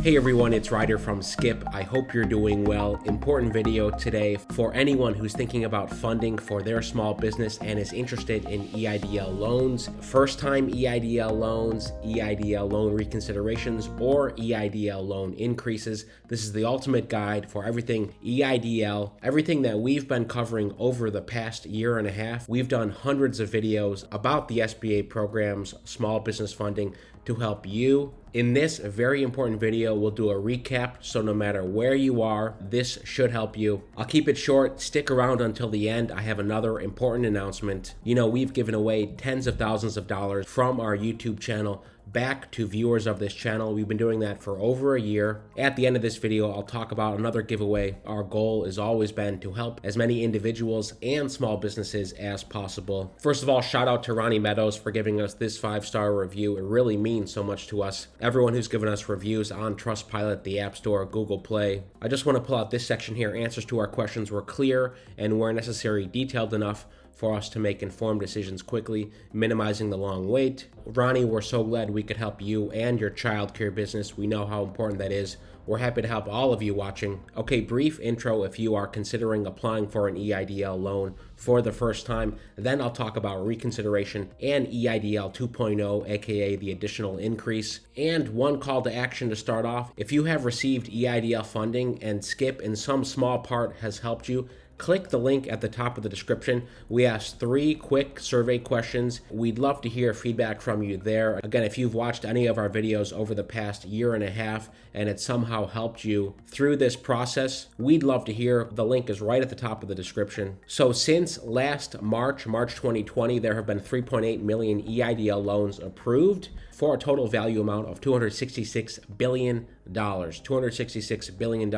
Hey everyone, it's Ryder from Skip. I hope you're doing well. Important video today for anyone who's thinking about funding for their small business and is interested in EIDL loans, first-time EIDL loans, EIDL loan reconsiderations, or EIDL loan increases. This is the ultimate guide for everything EIDL, everything that we've been covering over the past year and a half. We've done hundreds of videos about the SBA programs, small business funding, to help you. In this very important video, we'll do a recap, so no matter where you are, this should help you. I'll keep it short. Stick around until the end. I have another important announcement. You know, we've given away tens of thousands of dollars from our YouTube channel back to viewers of this channel. We've been doing that for over a year. At the end of this video, I'll talk about another giveaway. Our goal has always been to help as many individuals and small businesses as possible. First of all, shout out to Ronnie Meadows for giving us this 5-star review. It really means so much to us. Everyone who's given us reviews on Trustpilot, the App Store, Google Play. I just want to pull out this section here. Answers to our questions were clear and where necessary detailed enough for us to make informed decisions quickly, minimizing the long wait. Ronnie, we're so glad we could help you and your childcare business. We know how important that is. We're happy to help all of you watching. Okay, brief intro if you are considering applying for an EIDL loan for the first time. Then I'll talk about reconsideration and EIDL 2.0, aka the additional increase. And one call to action to start off. If you have received EIDL funding and Skip in some small part has helped you, click the link at the top of the description. We asked 3 quick survey questions. We'd love to hear feedback from you there. Again, if you've watched any of our videos over the past year and a half and it somehow helped you through this process, we'd love to hear. The link is right at the top of the description. So since last March 2020, there have been 3.8 million EIDL loans approved for a total value amount of $266 billion. $266 billion.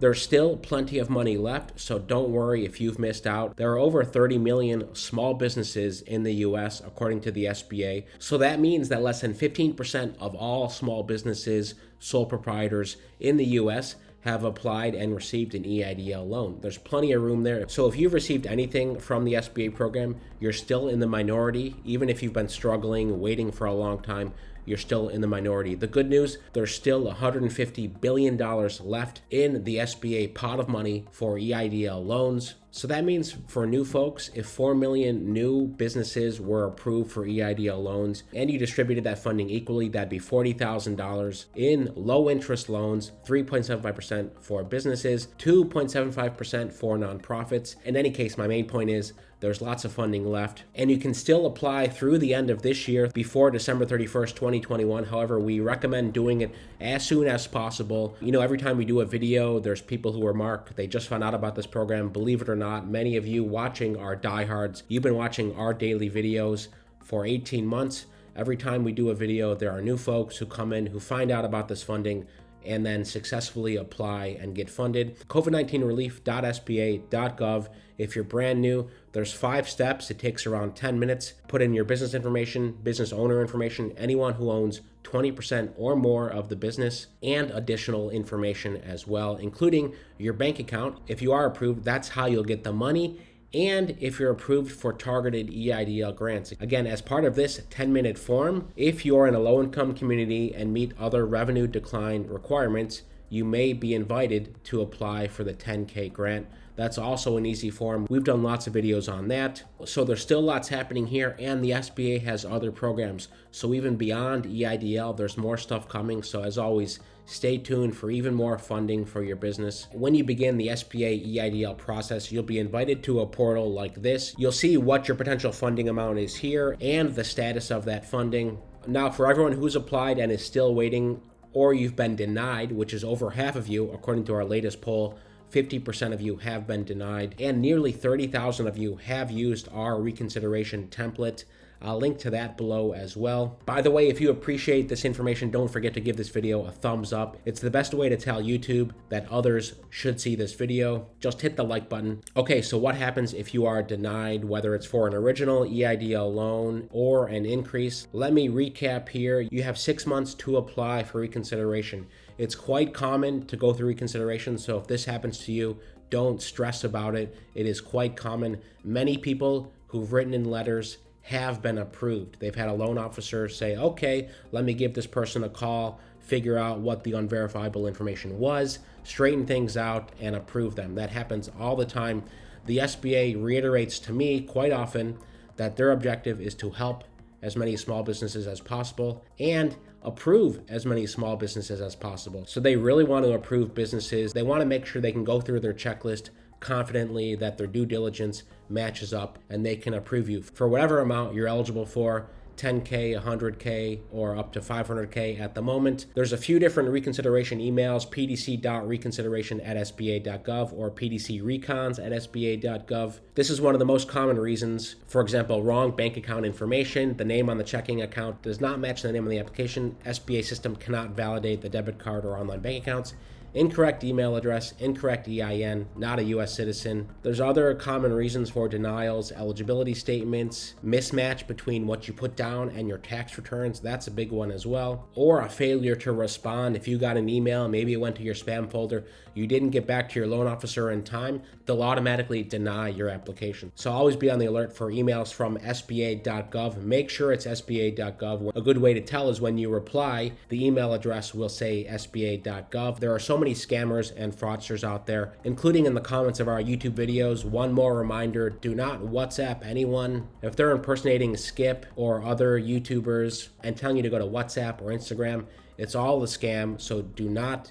There's still plenty of money left, so don't worry if you've missed out. There are over 30 million small businesses in the US, according to the SBA. So that means that less than 15% of all small businesses, sole proprietors in the US have applied and received an EIDL loan. There's plenty of room there. So if you've received anything from the SBA program, you're still in the minority. Even if you've been struggling, waiting for a long time, you're still in the minority. The good news, there's still $150 billion left in the SBA pot of money for EIDL loans. So that means for new folks, if 4 million new businesses were approved for EIDL loans and you distributed that funding equally, that'd be $40,000 in low interest loans, 3.75% for businesses, 2.75% for nonprofits. In any case, my main point is there's lots of funding left and you can still apply through the end of this year before December 31st, 2021. However, we recommend doing it as soon as possible. You know, every time we do a video, there's people who remark they just found out about this program. Believe it or not, many of you watching are diehards. You've been watching our daily videos for 18 months. Every time we do a video, there are new folks who come in who find out about this funding and then successfully apply and get funded. COVID19relief.sba.gov. If you're brand new, there's 5 steps. It takes around 10 minutes. Put in your business information, business owner information, anyone who owns 20% or more of the business, and additional information as well, including your bank account. If you are approved, that's how you'll get the money. And if you're approved for targeted EIDL grants. Again, as part of this 10-minute form, if you're in a low-income community and meet other revenue decline requirements, you may be invited to apply for the 10K grant. That's also an easy form. We've done lots of videos on that. So there's still lots happening here, and the SBA has other programs. So even beyond EIDL, there's more stuff coming. So as always, stay tuned for even more funding for your business. When you begin the SBA EIDL process, you'll be invited to a portal like this. You'll see what your potential funding amount is here and the status of that funding. Now, for everyone who's applied and is still waiting, or you've been denied, which is over half of you, according to our latest poll, 50% of you have been denied, and nearly 30,000 of you have used our reconsideration template. I'll link to that below as well. By the way, if you appreciate this information, don't forget to give this video a thumbs up. It's the best way to tell YouTube that others should see this video. Just hit the like button. Okay, so what happens if you are denied, whether it's for an original EIDL loan or an increase? Let me recap here. You have 6 months to apply for reconsideration. It's quite common to go through reconsideration, so if this happens to you, don't stress about it. It is quite common. Many people who've written in letters have been approved. They've had a loan officer say, okay, let me give this person a call, figure out what the unverifiable information was, straighten things out, and approve them. That happens all the time. The SBA reiterates to me quite often that their objective is to help as many small businesses as possible and approve as many small businesses as possible. So they really want to approve businesses. They want to make sure they can go through their checklist confidently, that their due diligence matches up, and they can approve you for whatever amount you're eligible for. 10K, 100K, or up to 500K at the moment. There's a few different reconsideration emails, pdc.reconsideration@sba.gov or pdcrecons@sba.gov. This is one of the most common reasons. For example, wrong bank account information. The name on the checking account does not match the name on the application. SBA system cannot validate the debit card or online bank accounts. Incorrect email address, incorrect EIN, not a U.S. citizen. There's other common reasons for denials, eligibility statements, mismatch between what you put down and your tax returns. That's a big one as well. Or a failure to respond. If you got an email, maybe it went to your spam folder, you didn't get back to your loan officer in time, they'll automatically deny your application. So always be on the alert for emails from sba.gov. Make sure it's sba.gov. A good way to tell is when you reply, the email address will say sba.gov. There are so many scammers and fraudsters out there, including in the comments of our YouTube videos. One more reminder, do not WhatsApp anyone. If they're impersonating Skip or other YouTubers and telling you to go to WhatsApp or Instagram, it's all a scam, so do not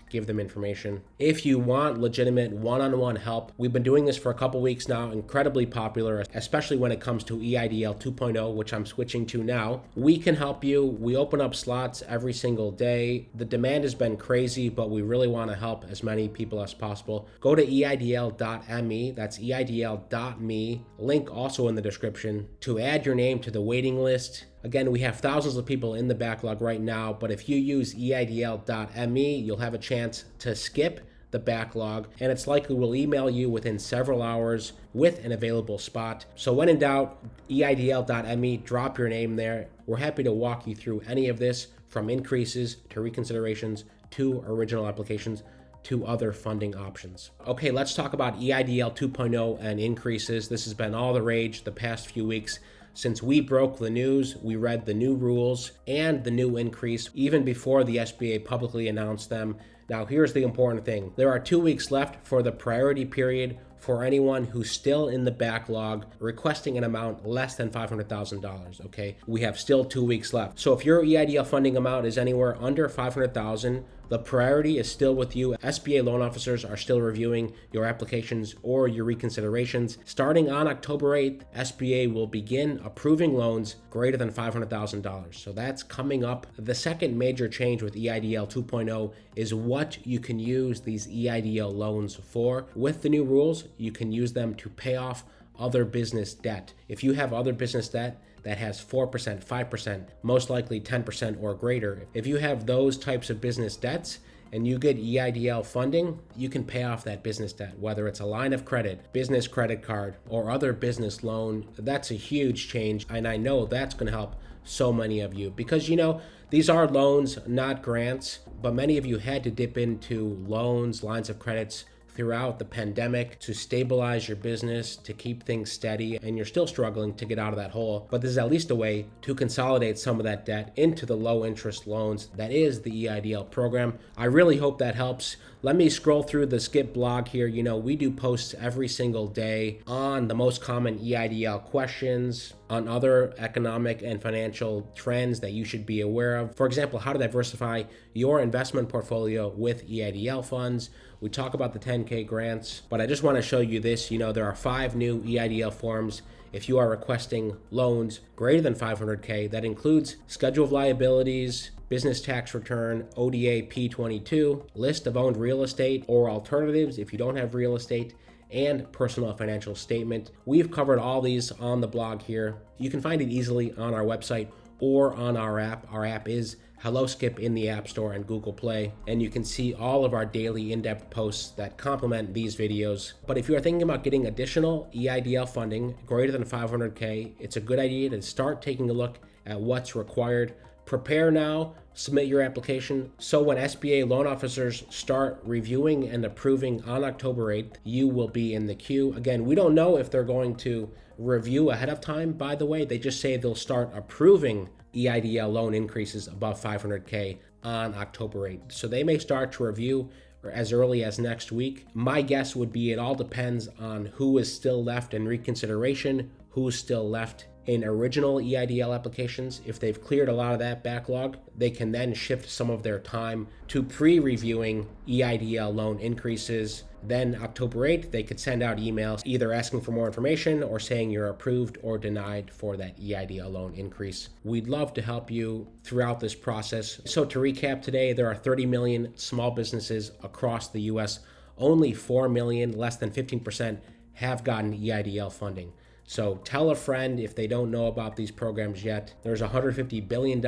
give them information. If you want legitimate one-on-one help, we've been doing this for a couple weeks now, incredibly popular, especially when it comes to EIDL 2.0, which I'm switching to now. We can help you. We open up slots every single day. The demand has been crazy, but we really want to help as many people as possible. Go to EIDL.me, that's EIDL.me, link also in the description, to add your name to the waiting list. Again, we have thousands of people in the backlog right now, but if you use EIDL.me, you'll have a chance to skip the backlog, and it's likely we'll email you within several hours with an available spot. So when in doubt, EIDL.me, drop your name there. We're happy to walk you through any of this, from increases to reconsiderations to original applications to other funding options. Okay, let's talk about EIDL 2.0 and increases. This has been all the rage the past few weeks. Since we broke the news, we read the new rules and the new increase even before the SBA publicly announced them. Now, here's the important thing. There are 2 weeks left for the priority period for anyone who's still in the backlog requesting an amount less than $500,000, okay? We have still 2 weeks left. So if your EIDL funding amount is anywhere under $500,000, the priority is still with you. SBA loan officers are still reviewing your applications or your reconsiderations. Starting on October 8th, SBA will begin approving loans greater than $500,000. So that's coming up. The second major change with EIDL 2.0 is what you can use these EIDL loans for. With the new rules, you can use them to pay off other business debt. If you have other business debt that has 4%, 5%, most likely 10% or greater, if you have those types of business debts and you get EIDL funding, you can pay off that business debt, whether it's a line of credit, business credit card, or other business loan. That's a huge change, and I know that's going to help so many of you because, you know, these are loans, not grants, but many of you had to dip into loans, lines of credits throughout the pandemic to stabilize your business, to keep things steady, and you're still struggling to get out of that hole. But this is at least a way to consolidate some of that debt into the low interest loans that is the EIDL program. I really hope that helps. Let me scroll through the Skip blog here. You know, we do posts every single day on the most common EIDL questions, on other economic and financial trends that you should be aware of. For example, how to diversify your investment portfolio with EIDL funds. We talk about the 10K grants, but I just want to show you this. You know, there are 5 new EIDL forms if you are requesting loans greater than 500K. That includes schedule of liabilities, business tax return, ODA P22, list of owned real estate or alternatives if you don't have real estate, and personal financial statement. We've covered all these on the blog here. You can find it easily on our website or on our app. Our app is Hello Skip in the App Store and Google Play, and you can see all of our daily in-depth posts that complement these videos. But if you are thinking about getting additional EIDL funding greater than 500K, it's a good idea to start taking a look at what's required. Prepare now, submit your application, so when SBA loan officers start reviewing and approving on October 8th, you will be in the queue. Again, we don't know if they're going to review ahead of time, by the way. They just say they'll start approving EIDL loan increases above 500K on October 8th. So they may start to review as early as next week. My guess would be it all depends on who is still left in reconsideration, who's still left in original EIDL applications. If they've cleared a lot of that backlog, they can then shift some of their time to pre-reviewing EIDL loan increases. Then October 8th, they could send out emails either asking for more information or saying you're approved or denied for that EIDL loan increase. We'd love to help you throughout this process. So to recap today, there are 30 million small businesses across the US. Only 4 million, less than 15%, have gotten EIDL funding. So tell a friend if they don't know about these programs yet. There's $150 billion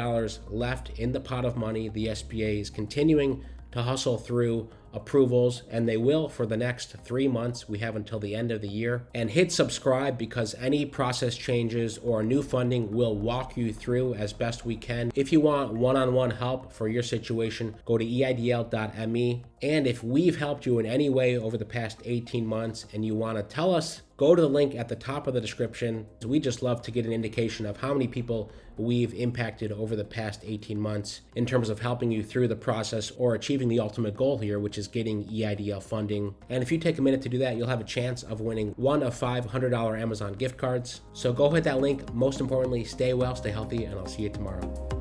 left in the pot of money. The SBA is continuing to hustle through approvals, and they will for the next 3 months. We have until the end of the year. And hit subscribe, because any process changes or new funding will walk you through as best we can. If you want one-on-one help for your situation, go to EIDL.me. And if we've helped you in any way over the past 18 months and you want to tell us, go to the link at the top of the description. We just love to get an indication of how many people we've impacted over the past 18 months in terms of helping you through the process or achieving the ultimate goal here, which is getting EIDL funding. And if you take a minute to do that, you'll have a chance of winning one of 5 $100 Amazon gift cards. So go hit that link. Most importantly, stay well, stay healthy, and I'll see you tomorrow.